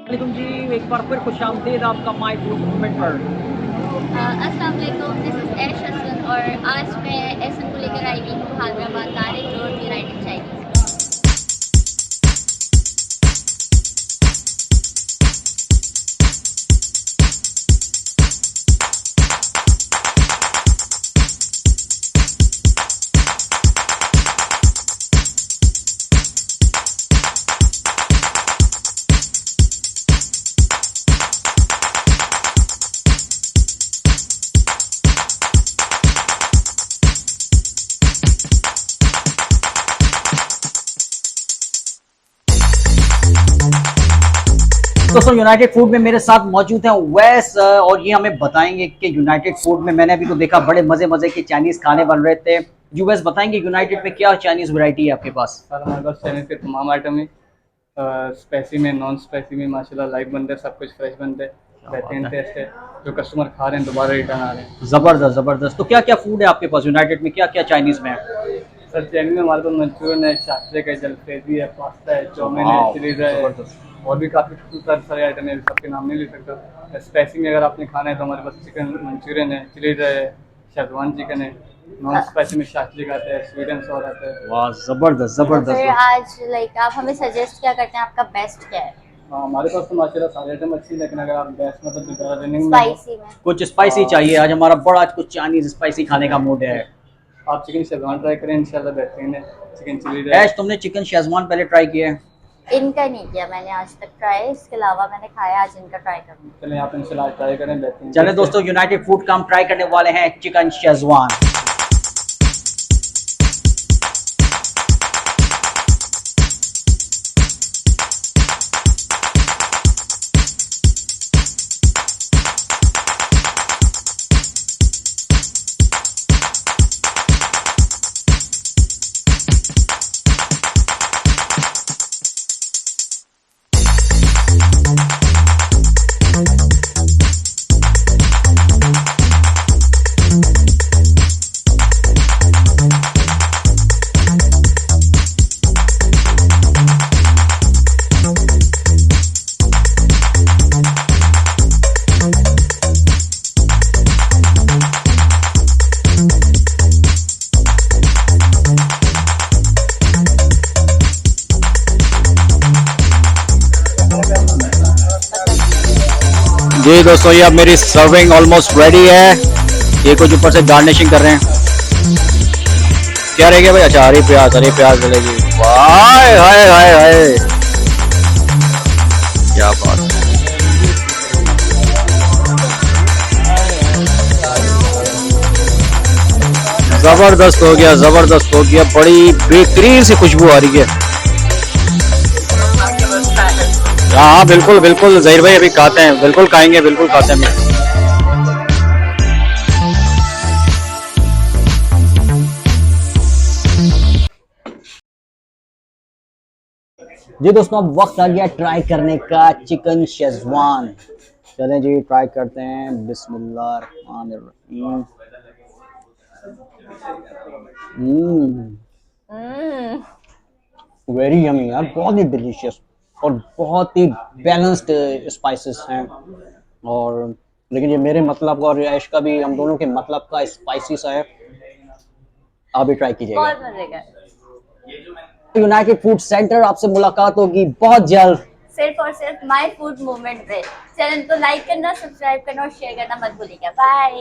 वालेकुम जी, एक बार फिर खुशामदीद आपका माय फूड मूवमेंट पर। अस्सलाम वालेकुम, दिस इज़ एश हसन और आज मैं एहसन को लेकर आई हुई हूँ हैदराबाद दारिक रोड यूनाइटेड चाइनीज़। दोस्तों यूनाइटेड फूड में मेरे साथ मौजूद हैं वैस और ये हमें बताएंगे कि यूनाइटेड फूड में मैंने अभी तो देखा बड़े मजे मजे के चाइनीज खाने बन रहे थे। जी वैस बताएंगे यूनाइटेड में क्या चाइनीज वैरायटी है आपके पास? सर हमारे पास चाइनीज़ के तमाम आइटम है। स्पाइसी में नॉन स्पाइसी में माशाल्लाह लाइव बनते हैं, सब कुछ फ्रेश बनते हैं, बेहतरीन टेस्ट है। जो कस्टमर खा रहे हैं दोबारा रिटर्न आ रहे हैं। जबरदस्त जबरदस्त। तो क्या क्या फूड है आपके पास यूनाइटेड में, क्या क्या चाइनीज में है? सर चाइनीज़ में हमारे पास मंचूरियन है, शास्त्रिक है, जलपेजी है, पास्ता है, चाउमीन है, वाह, चिलीज है जबरदस्त। और भी काफ़ी सारे आइटम है, सबके नाम नहीं ले सकता। स्पाइसी में अगर आपने खाना है तो हमारे पास चिकन मंचूरियन है, चिलीज है, शेजवान चिकन है। नॉन स्पाइसी में शास्त्रिक आता है, स्वीट एंड सॉर आता है। वाह, जबरदस्त तो फिर जबरदस्त। आज आप हमें सजेस्ट क्या करते हैं, आपका बेस्ट क्या है? हाँ हमारे पास तो माशाल्लाह सारे आइटम अच्छी है, लेकिन अगर आप गैस मतलब ज़्यादा रनिंग में हो स्पाइसी में कुछ स्पाइसी चाहिए आज हमारा बड़ा, आज कुछ चाइनीज स्पाइसी खाने का मूड है। आप चिकन शेजवान ट्राई करें, इंशाल्लाह बेहतरीन है। चिकन चिली है। ऐश तुमने चिकन शेजवान पहले ट्राई किया है? इनका नहीं किया मैंने आज तक ट्राई, इसके अलावा मैंने खाया, आज इनका ट्राई करूँगी। चलें आप इंशाल्लाह ट्राई करें, बेहतरीन चले टेस्ट है। दोस्तों, यूनाइटेड फूड का हम ट्राई करने वाले हैं चिकन शेजवान। जी दोस्तों, ये अब मेरी सर्विंग ऑलमोस्ट रेडी है। ये कुछ ऊपर से गार्निशिंग कर रहे हैं। क्या रहेगा भाई? अच्छा, हरी प्याज डलेगी। हाय हाय हाय हाय, क्या बात है। जबरदस्त हो गया, जबरदस्त हो गया, बड़ी बेहतरीन सी खुशबू आ रही है। हाँ बिल्कुल बिल्कुल, जहीर भाई अभी खाते हैं, बिल्कुल खाएंगे, बिल्कुल खाते हैं। जी दोस्तों, अब वक्त आ गया ट्राई करने का चिकन शेजवान। चलें जी ट्राई करते हैं। बिस्मिल्लाहिर्रहमानिर्रहीम। वेरी यमी यार, बहुत ही डिलीशियस और बहुत ही बैलेंस्ड स्पाइसेस हैं। और लेकिन ये मेरे मतलब का और ऐश का भी, हम दोनों के मतलब का स्पाइसी सा है। आप भी ट्राई कीजिएगा। बहुत मजे का। यूनाइटेड फूड सेंटर, आपसे मुलाकात होगी बहुत जल्द, सिर्फ और सिर्फ माय फूड मूवमेंट पे। चैनल को लाइक करना, सब्सक्राइब करना और शेयर करना मत भूलिएगा। बाय।